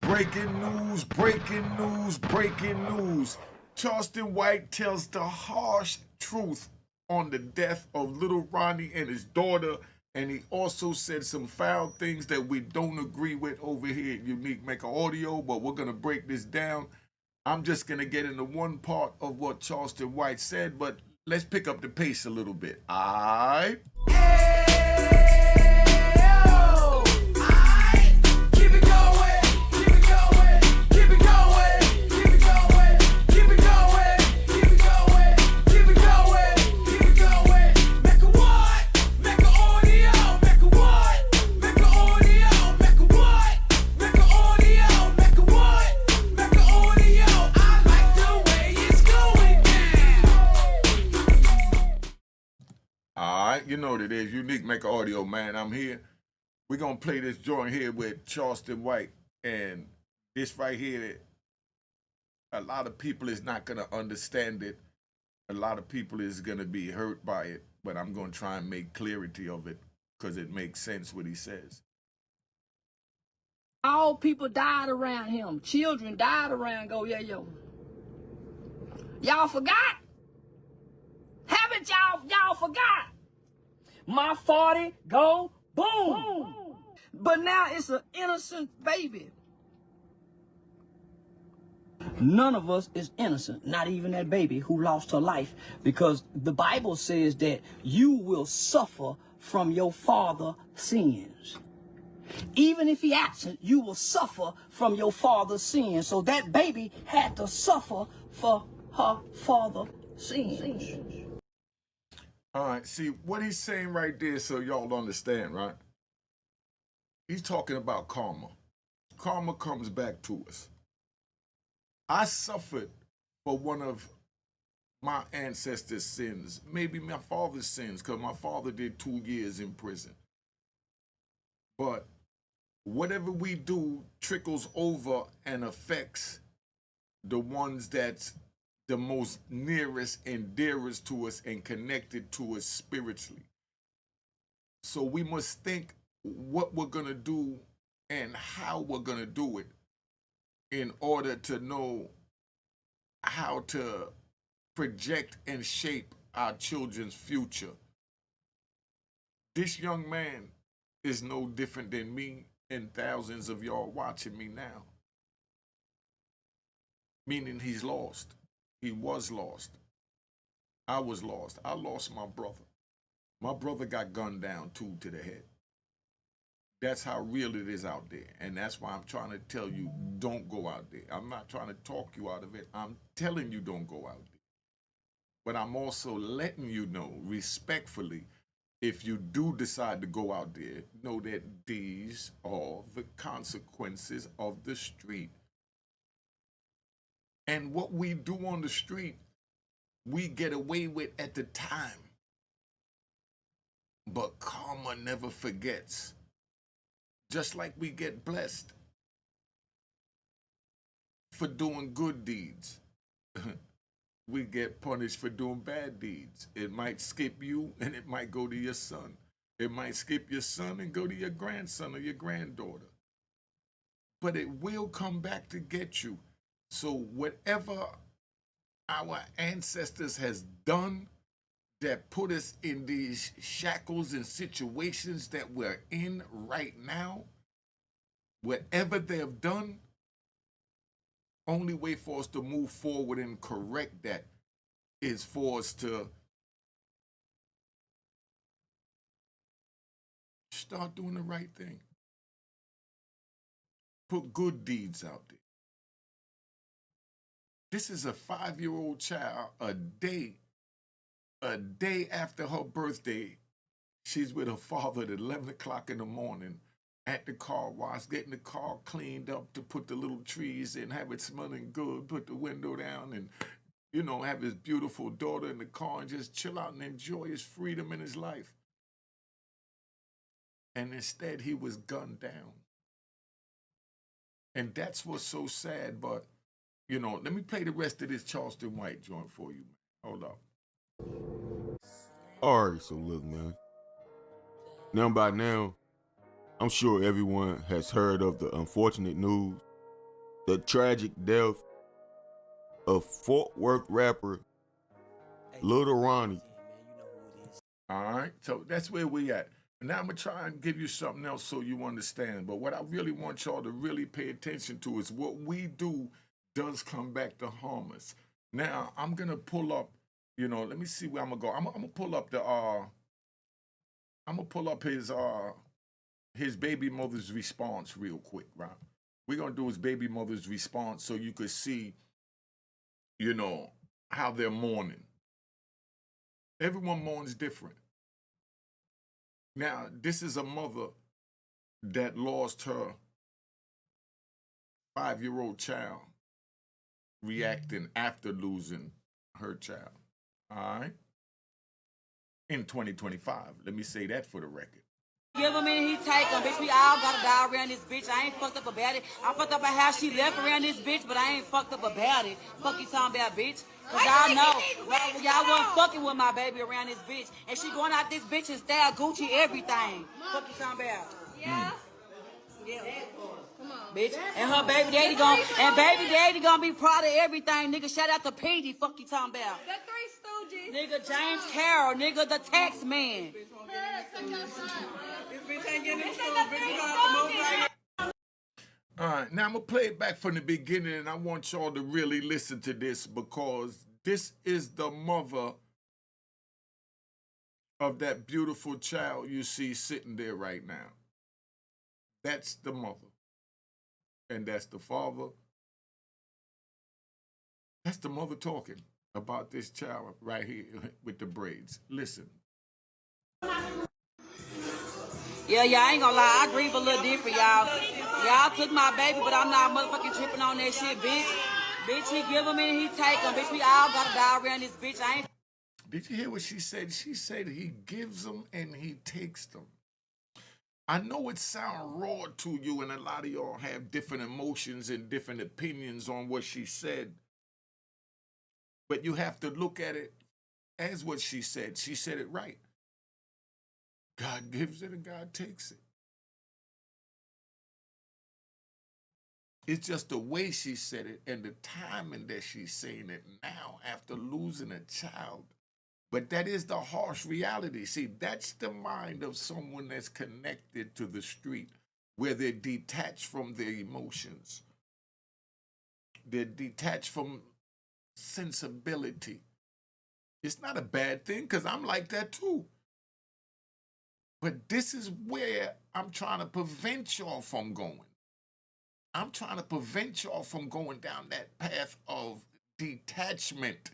Breaking news, breaking news, breaking news. Charleston White tells the harsh truth on the death of Little Ronnie and his daughter, and he also said some foul things that we don't agree with over here at Unique Mecca Audio, but we're going to break this down. I'm just going to get into one part of what Charleston White said, but let's pick up the pace a little bit. All right? You know what it is. Unique Mecca Audio, man. I'm here. We're going to play this joint here with Charleston White. And this right here, a lot of people is not going to understand it. A lot of people is going to be hurt by it. But I'm going to try and make clarity of it because it makes sense what he says. All people died around him. Children died around Go Yeah Yo. Y'all forgot? Haven't y'all forgot? My 40 go boom. But now it's an innocent baby. None of us is innocent, not even that baby who lost her life, because the Bible says that you will suffer from your father's sins. Even if he absent, you will suffer from your father's sins. So that baby had to suffer for her father's sins. All right, see what he's saying right there so y'all understand, right? He's talking about karma. Karma comes back to us. I suffered for one of my ancestors' sins, maybe my father's sins, because my father did 2 years in prison. But whatever we do trickles over and affects the ones that's the most nearest and dearest to us and connected to us spiritually. So we must think what we're going to do and how we're going to do it in order to know how to project and shape our children's future. This young man is no different than me and thousands of y'all watching me now. Meaning he's lost. He was lost. I was lost. I lost my brother. My brother got gunned down, too, to the head. That's how real it is out there. And that's why I'm trying to tell you, don't go out there. I'm not trying to talk you out of it. I'm telling you don't go out there. But I'm also letting you know, respectfully, if you do decide to go out there, know that these are the consequences of the street. And what we do on the street, we get away with at the time. But karma never forgets. Just like we get blessed for doing good deeds, we get punished for doing bad deeds. It might skip you and it might go to your son. It might skip your son and go to your grandson or your granddaughter. But it will come back to get you. So whatever our ancestors has done that put us in these shackles and situations that we're in right now, whatever they have done, only way for us to move forward and correct that is for us to start doing the right thing. Put good deeds out there. This is a 5-year-old child, a day after her birthday, she's with her father at 11 o'clock in the morning at the car wash, getting the car cleaned up to put the little trees in, have it smelling good, put the window down, and, you know, have his beautiful daughter in the car and just chill out and enjoy his freedom in his life. And instead, he was gunned down. And that's what's so sad, but, you know, let me play the rest of this Charleston White joint for you, man. Hold up. All right, so look, man. Now, by now, I'm sure everyone has heard of the unfortunate news the tragic death of Fort Worth rapper Little Ronnie. All right, so that's where we at. Now I'm gonna try and give you something else so you understand. But what I really want y'all to really pay attention to is what we do does come back to harm us. Now I'm gonna pull up, let me see where I'm gonna go. I'm gonna pull up his baby mother's response real quick, right? We're gonna do his baby mother's response so you could see, how they're mourning. Everyone mourns different. Now, this is a mother that lost her 5-year-old child reacting after losing her child. All right? In 2025. Let me say that for the record. Give him and he take him, bitch. We all gotta die around this bitch. I ain't fucked up about it. I fucked up about how she left around this bitch, but I ain't fucked up about it. Fuck you talking about, bitch. Cause y'all know, y'all wasn't fucking with my baby around this bitch. And she going out this bitch and style Gucci everything. Fuck you talking about. Yeah. Yeah. Come on. Bitch. And her baby daddy gonna be proud of everything, nigga. Shout out to Petey. Fuck you talking about. The Three Stooges. Nigga James Carroll, nigga the tax man. All right, now I'm gonna play it back from the beginning, and I want y'all to really listen to this because this is the mother of that beautiful child you see sitting there right now. That's the mother. And that's the father. That's the mother talking about this child right here with the braids. Listen. Yeah, I ain't gonna lie, I grieve a little different, y'all. Y'all took my baby, but I'm not motherfucking tripping on that shit, bitch. Bitch, he give him and he take him. Bitch, we all gotta die around this bitch. I ain't. Did you hear what she said? She said he gives them and he takes them. I know it sounds raw to you, and a lot of y'all have different emotions and different opinions on what she said. But you have to look at it as what she said. She said it right. God gives it and God takes it. It's just the way she said it and the timing that she's saying it now after losing a child. But that is the harsh reality. See, that's the mind of someone that's connected to the street, where they're detached from their emotions. They're detached from sensibility. It's not a bad thing, because I'm like that too. But this is where I'm trying to prevent y'all from going. I'm trying to prevent y'all from going down that path of detachment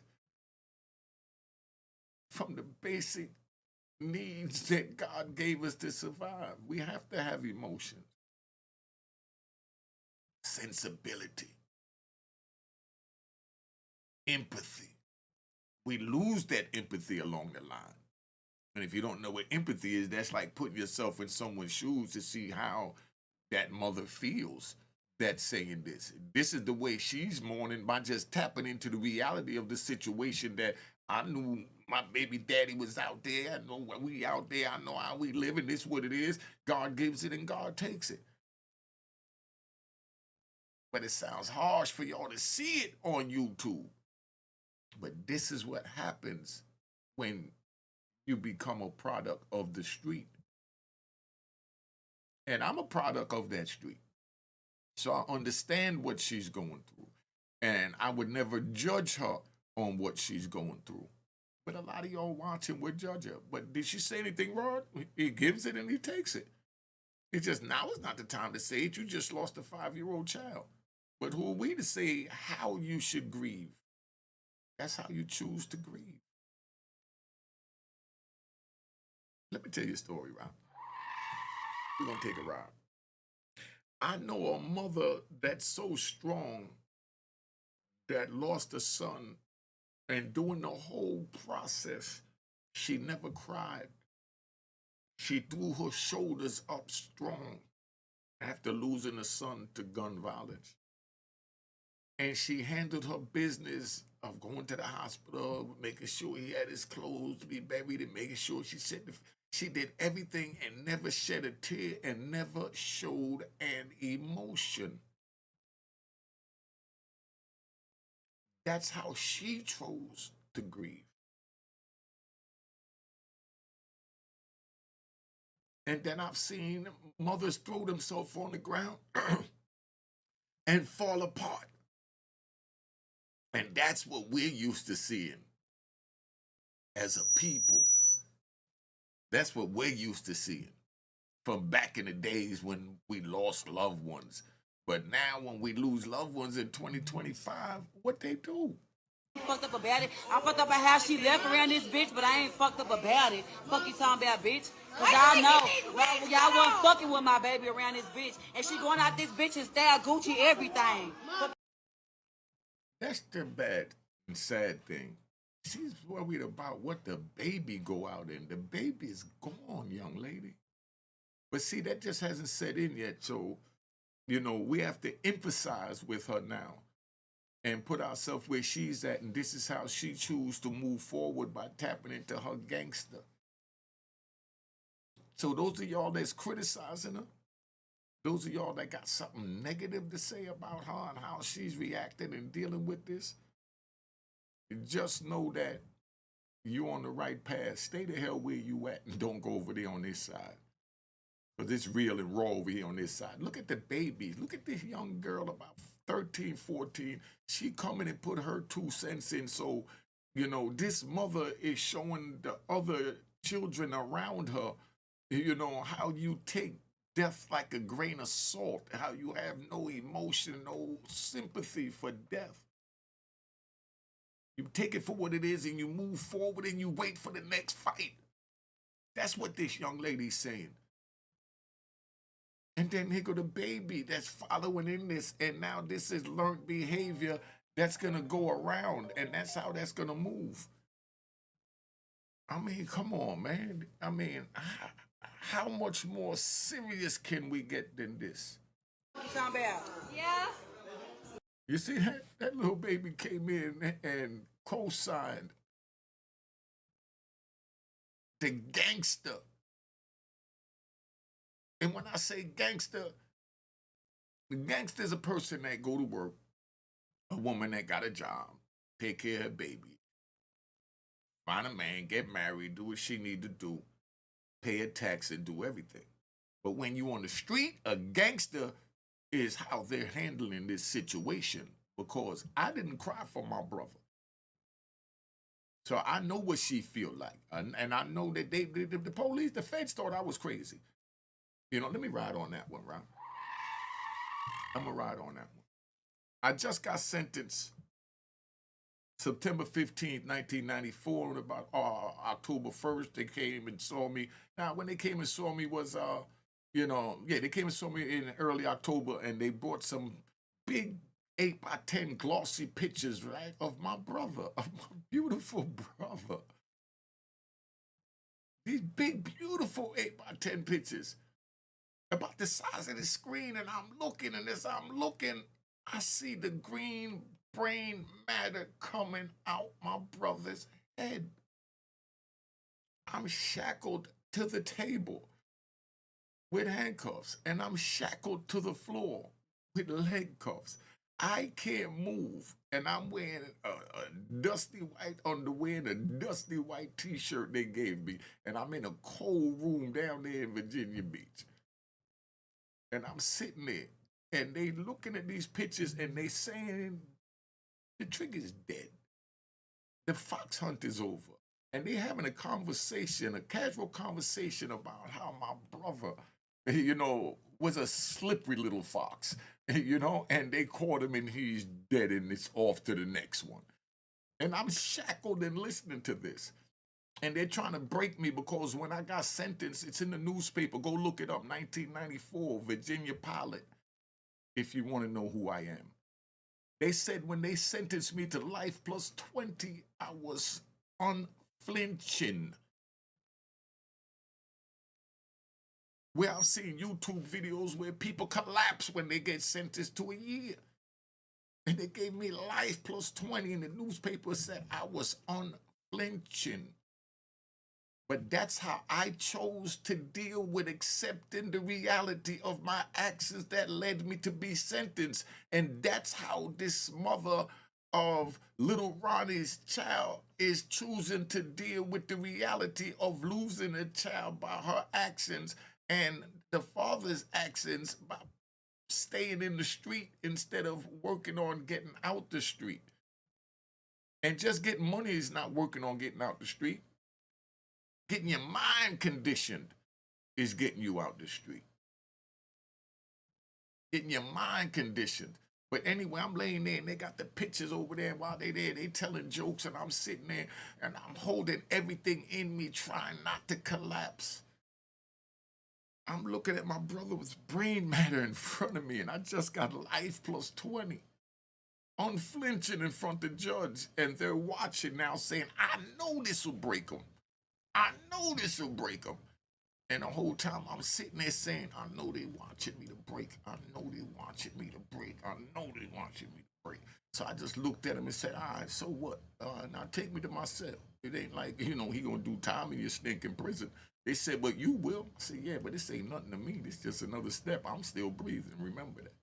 from the basic needs that God gave us to survive. We have to have emotions, sensibility, empathy. We lose that empathy along the line. And if you don't know what empathy is, that's like putting yourself in someone's shoes to see how that mother feels that's saying this. This is the way she's mourning by just tapping into the reality of the situation that I knew my baby daddy was out there. I know we out there. I know how we live, and this is what it is. God gives it and God takes it. But it sounds harsh for y'all to see it on YouTube. But this is what happens when you become a product of the street. And I'm a product of that street. So I understand what she's going through. And I would never judge her on what she's going through. But a lot of y'all watching would judge her. But did she say anything wrong? He gives it and he takes it. It's just now is not the time to say it. You just lost a 5-year-old child. But who are we to say how you should grieve? That's how you choose to grieve. Let me tell you a story, Rob. We're going to take a ride. I know a mother that's so strong that lost a son, and during the whole process, she never cried. She threw her shoulders up strong after losing a son to gun violence. And she handled her business of going to the hospital, making sure he had his clothes to be buried, and making sure she did everything and never shed a tear and never showed an emotion. That's how she chose to grieve. And then I've seen mothers throw themselves on the ground and fall apart. And that's what we're used to seeing as a people. That's what we're used to seeing from back in the days when we lost loved ones. But now when we lose loved ones in 2025, what they do? Fucked up about it. I fucked up about how she left around this bitch, but I ain't fucked up about it. Fuck you talking about, bitch. Cause y'all know, y'all wasn't fucking with my baby around this bitch. And she going out this bitch and style Gucci everything. That's the bad and sad thing. She's worried about what the baby go out in. The baby's gone, young lady. But see, that just hasn't set in yet. So, we have to emphasize with her now and put ourselves where she's at. And this is how she chooses to move forward, by tapping into her gangster. So those of y'all that's criticizing her, those of y'all that got something negative to say about her and how she's reacting and dealing with this, just know that you're on the right path. Stay the hell where you at and don't go over there on this side. Because it's real and raw over here on this side. Look at the babies. Look at this young girl about 13, 14. She coming and put her 2 cents in. So, this mother is showing the other children around her, how you take death like a grain of salt, how you have no emotion, no sympathy for death. You take it for what it is and you move forward and you wait for the next fight. That's what this young lady's saying. And then here go the baby that's following in this, and now this is learned behavior that's gonna go around, and that's how that's gonna move. I mean, come on, man. I mean, how much more serious can we get than this? What you talking about? Yeah. You see, that little baby came in and co-signed the gangster. And when I say gangster, the gangster is a person that go to work, a woman that got a job, take care of her baby, find a man, get married, do what she need to do, pay a tax and do everything. But when you on the street, a gangster is how they're handling this situation, because I didn't cry for my brother. So I know what she feel like. And I know that the police, the feds thought I was crazy. Let me ride on that one, right? I'm going to ride on that one. I just got sentenced September 15th, 1994, and about October 1st, they came and saw me. Now, when they came and saw me was, they came and saw me in early October, and they brought some big 8x10 glossy pictures, right, of my brother, of my beautiful brother. These big, beautiful 8x10 pictures, about the size of the screen, and I'm looking, and as I'm looking, I see the green brain matter coming out my brother's head. I'm shackled to the table with handcuffs, and I'm shackled to the floor with leg cuffs. I can't move, and I'm wearing a dusty white underwear and a dusty white t-shirt they gave me, and I'm in a cold room down there in Virginia Beach. And I'm sitting there, and they looking at these pictures, and they saying, the trigger's dead. The fox hunt is over. And they having a conversation, a casual conversation about how my brother, was a slippery little fox, and they caught him and he's dead and it's off to the next one. And I'm shackled and listening to this. And they're trying to break me because when I got sentenced, it's in the newspaper. Go look it up, 1994, Virginia Pilot, if you want to know who I am. They said when they sentenced me to life plus 20, I was unflinching. Where I've seen YouTube videos where people collapse when they get sentenced to a year. And they gave me life plus 20, and the newspaper said I was unflinching. But that's how I chose to deal with accepting the reality of my actions that led me to be sentenced. And that's how this mother of Little Ronnie's child is choosing to deal with the reality of losing a child by her actions and the father's actions by staying in the street instead of working on getting out the street. And just getting money is not working on getting out the street. Getting your mind conditioned is getting you out the street. Getting your mind conditioned. But anyway, I'm laying there and they got the pictures over there while they there. They telling jokes and I'm sitting there and I'm holding everything in me, trying not to collapse. I'm looking at my brother's brain matter in front of me and I just got life plus 20. Unflinching in front of the judge. And they're watching now saying, I know this will break them. I know this will break them. And the whole time I'm sitting there saying, I know they watching me to break. I know they watching me to break. I know they watching me to break. So I just looked at him and said, all right, so what? Now take me to my cell. It ain't like, he gonna do time in your stinking prison. They said, but you will. I said, yeah, but this ain't nothing to me. This just another step. I'm still breathing. Remember that.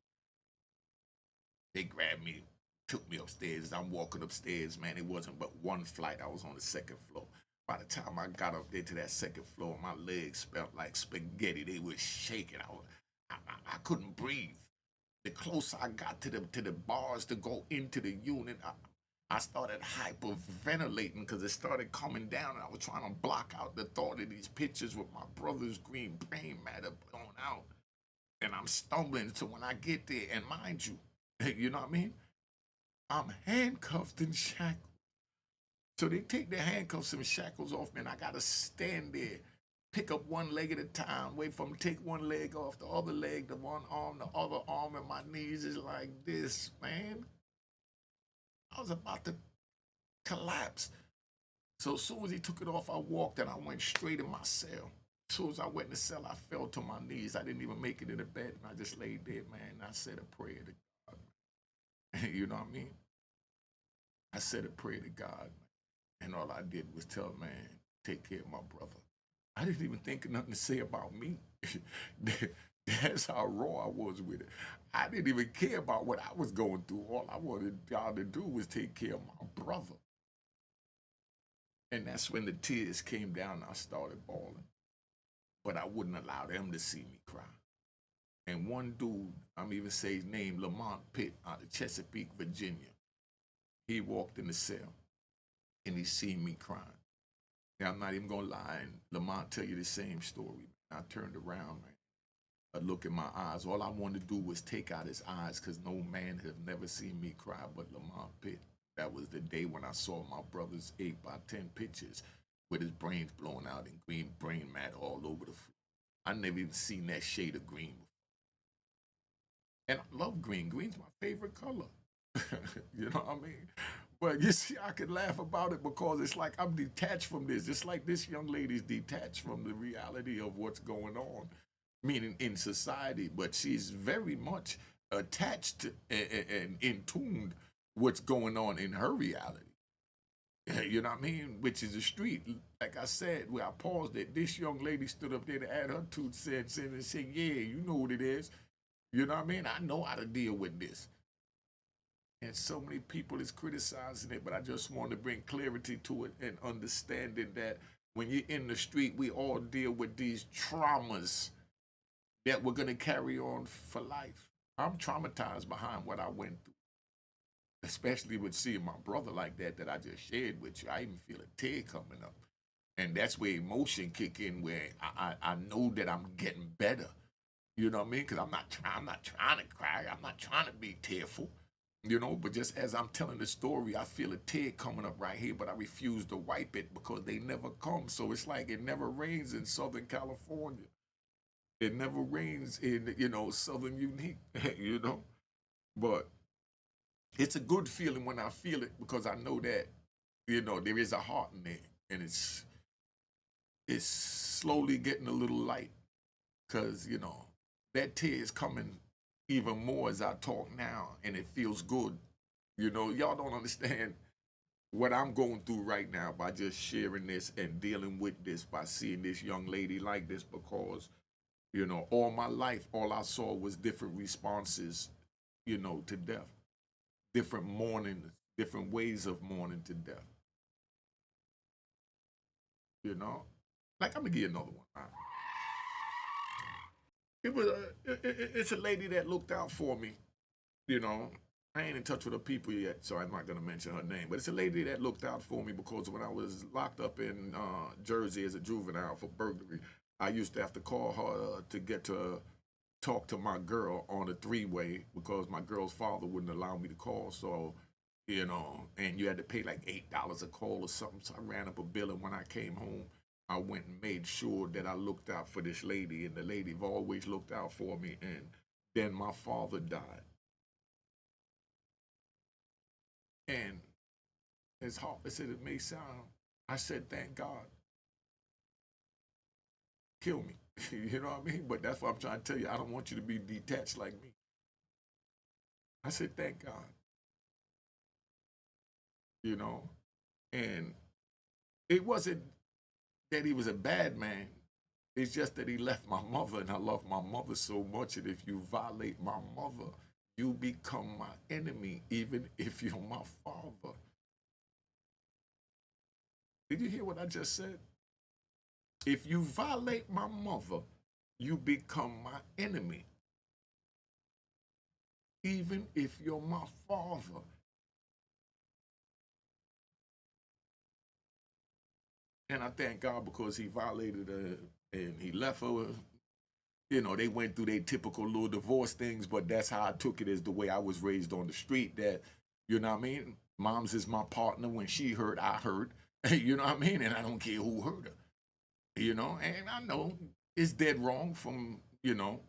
They grabbed me, took me upstairs. I'm walking upstairs, man. It wasn't but one flight. I was on the second floor. By the time I got up there to that second floor, my legs felt like spaghetti. They were shaking. I couldn't breathe. The closer I got to the bars to go into the unit, I started hyperventilating because it started coming down, and I was trying to block out the thought of these pictures with my brother's green brain matter blown out. And I'm stumbling. So when I get there, and mind you, you know what I mean? I'm handcuffed and shackled. So they take their handcuffs and shackles off me, and I gotta stand there, pick up one leg at a time, wait for them to take one leg off, the other leg, the one arm, the other arm, and my knees is like this, man. I was about to collapse. So as soon as he took it off, I walked and I went straight in my cell. As soon as I went in the cell, I fell to my knees. I didn't even make it in the bed, and I just laid there, man. And I said a prayer to God. You know what I mean? I said a prayer to God, and all I did was tell man, take care of my brother. I didn't even think of nothing to say about me. That's how raw I was with it. I didn't even care about what I was going through. All I wanted God to do was take care of my brother. And that's when the tears came down and I started bawling. But I wouldn't allow them to see me cry. And one dude, I'm even say his name, Lamont Pitt, out of Chesapeake, Virginia. He walked in the cell and he seen me crying. Now, I'm not even gonna lie, and Lamont tell you the same story. I turned around, man. I look in my eyes. All I wanted to do was take out his eyes because no man had never seen me cry but Lamont Pitt. That was the day when I saw my brother's 8x10 pictures with his brains blown out and green brain matter all over the floor. I never even seen that shade of green before. And I love green. Green's my favorite color. You know what I mean? But you see, I can laugh about it because it's like I'm detached from this. It's like this young lady's detached from the reality of what's going on, meaning in society, but she's very much attached to, and in tuned what's going on in her reality. You know what I mean? Which is the street. Like I said, where I paused it, this young lady stood up there to add her 2 cents in and said, yeah, you know what it is. You know what I mean? I know how to deal with this. And so many people is criticizing it, but I just want to bring clarity to it and understanding that when you're in the street, we all deal with these traumas that we're going to carry on for life. I'm traumatized behind what I went through, especially with seeing my brother like that I just shared with you. I even feel a tear coming up. And that's where emotion kick in, where I know that I'm getting better. You know what I mean? Because I'm not trying to cry. I'm not trying to be tearful. But just as I'm telling the story, I feel a tear coming up right here, but I refuse to wipe it because they never come. So it's like it never rains in Southern California. It never rains in, Southern Unique, But it's a good feeling when I feel it because I know that, there is a heart in there and it's slowly getting a little light because, that tear is coming even more as I talk now, and it feels good. Y'all don't understand what I'm going through right now by just sharing this and dealing with this, by seeing this young lady like this, because, all my life, all I saw was different responses, to death, different mournings, different ways of mourning to death. You know, like I'm gonna give you another one. Right? It was it's a lady that looked out for me. You know, I ain't in touch with her people yet, so I'm not gonna mention her name. But it's a lady that looked out for me because when I was locked up in Jersey as a juvenile for burglary, I used to have to call her to get to talk to my girl on a three-way because my girl's father wouldn't allow me to call. So, you know, and you had to pay like $8 a call or something. So I ran up a bill, and when I came home, I went and made sure that I looked out for this lady, and the lady always looked out for me. And then my father died. And as hard as it may sound, I said, thank God. Kill me. You know what I mean? But that's what I'm trying to tell you. I don't want you to be detached like me. I said, thank God. You know? And it wasn't that he was a bad man. It's just that he left my mother, and I love my mother so much. And if you violate my mother, you become my enemy, even if you're my father. Did you hear what I just said? If you violate my mother, you become my enemy, even if you're my father. And I thank God because he violated her and he left her. You know, they went through their typical little divorce things, but that's how I took it, as the way I was raised on the street, that, you know what I mean? Mom's is my partner. When she hurt, I hurt. You know what I mean? And I don't care who hurt her. You know, and I know it's dead wrong from, you know,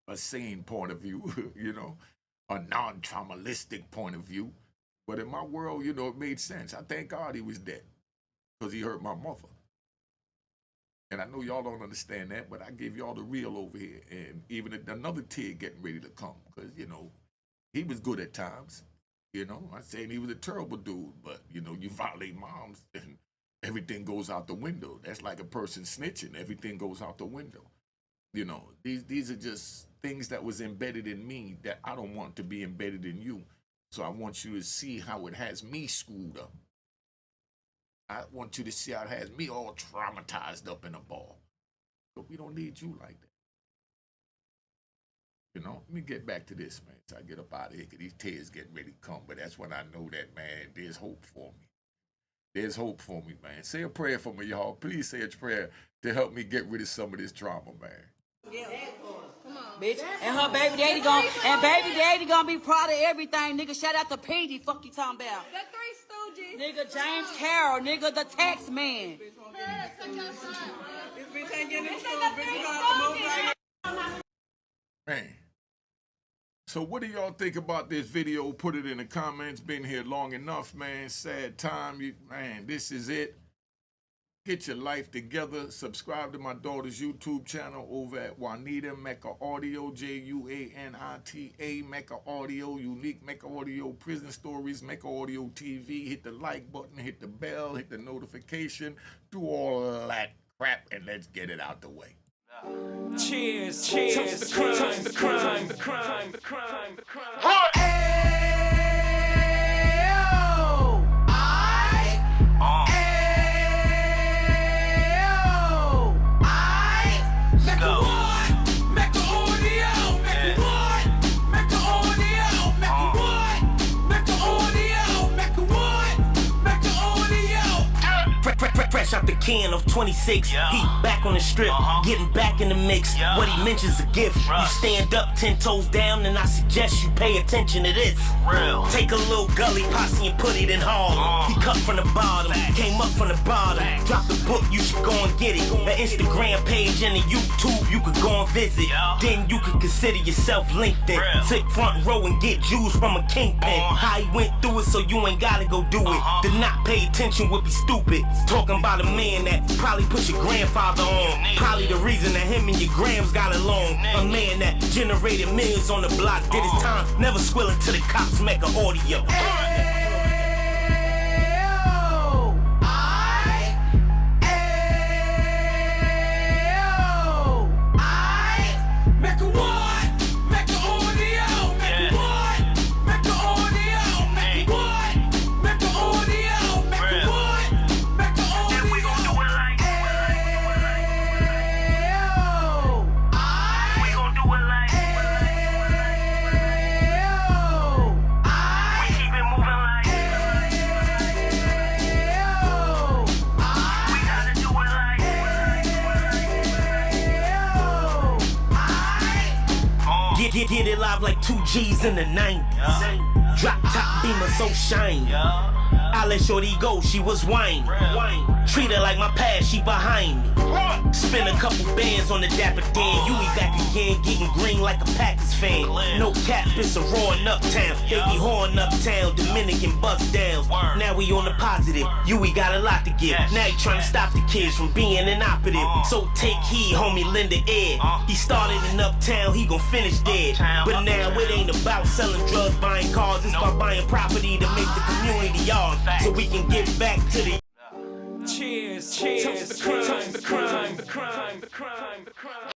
a sane point of view, you know, a non-traumatistic point of view. But in my world, you know, it made sense. I thank God he was dead because he hurt my mother. And I know y'all don't understand that, but I give y'all the real over here. And even another tear getting ready to come because, you know, he was good at times. You know, I'm saying he was a terrible dude, but, you know, you violate moms and everything goes out the window. That's like a person snitching. Everything goes out the window. You know, these are just things that was embedded in me that I don't want to be embedded in you. So I want you to see how it has me screwed up. I want you to see how it has me all traumatized up in a ball. But we don't need you like that. You know, let me get back to this, man. So I get up out of here because these tears getting ready to come. But that's when I know that, man, there's hope for me. There's hope for me, man. Say a prayer for me, y'all. Please say a prayer to help me get rid of some of this trauma, man. Yeah. Come on. Bitch. And her baby daddy gonna be proud of everything, nigga. Shout out to Petey. Fuck you talking about. The Three Stooges. Nigga, James Carroll, nigga, the tax man. Man. So what do y'all think about this video? Put it in the comments. Been here long enough, man. Sad time. Man, this is it. Get your life together. Subscribe to my daughter's YouTube channel over at Unique Mecca Audio, Juanita Mecca Audio, Unique Mecca Audio, Prison Stories, Mecca Audio TV. Hit the like button, hit the bell, hit the notification, do all that crap, and let's get it out the way. Cheers, cheers, toast the crime, toast the crime, the crime, the crime, the crime. What? Fresh out the can of 26, yeah. Heat back on the strip, getting back in the mix. Yeah. What he mentions a gift. Right. You stand up 10 toes down, and I suggest you pay attention to this. Real. Take a little gully posse and put it in Harlem. He cut from the bottom, came up from the bottom. Drop the book, you should go and get it. The Instagram page and the YouTube, you could go and visit. Yeah. Then you could consider yourself linked in. Real. Sit front row and get Jews from a kingpin. How he went through it, so you ain't gotta go do it. To not pay attention would be stupid. Talking about a man that probably put your grandfather on. Probably the reason that him and your grams got along. A man that generated millions on the block. Did his time, never squilling to the cops, Mecca Audio. Mecca Audio, Mecca what? Mecca Audio, Mecca what? drive like 2 G's in the 90s. Drop top Beamer so shiny. I let shorty go, she was whining. Treat her like my past, she behind me. Spin a couple bands on the dapper Dan. You be back again, getting green like a Packers fan. No cap, it's a roaring uptown. They be horn uptown, Dominican bust downs. Now we on the positive, we got a lot to give. Now he trying to stop the kids from being inoperative. So take heed, homie, lend a ear. He started in uptown, he gon' finish dead. But now it ain't about selling drugs, buying cars. It's about buying property to make the community ours. So we can give back to the cheers, cheers, toast the crime, the crime, the crime, the crime, the crime.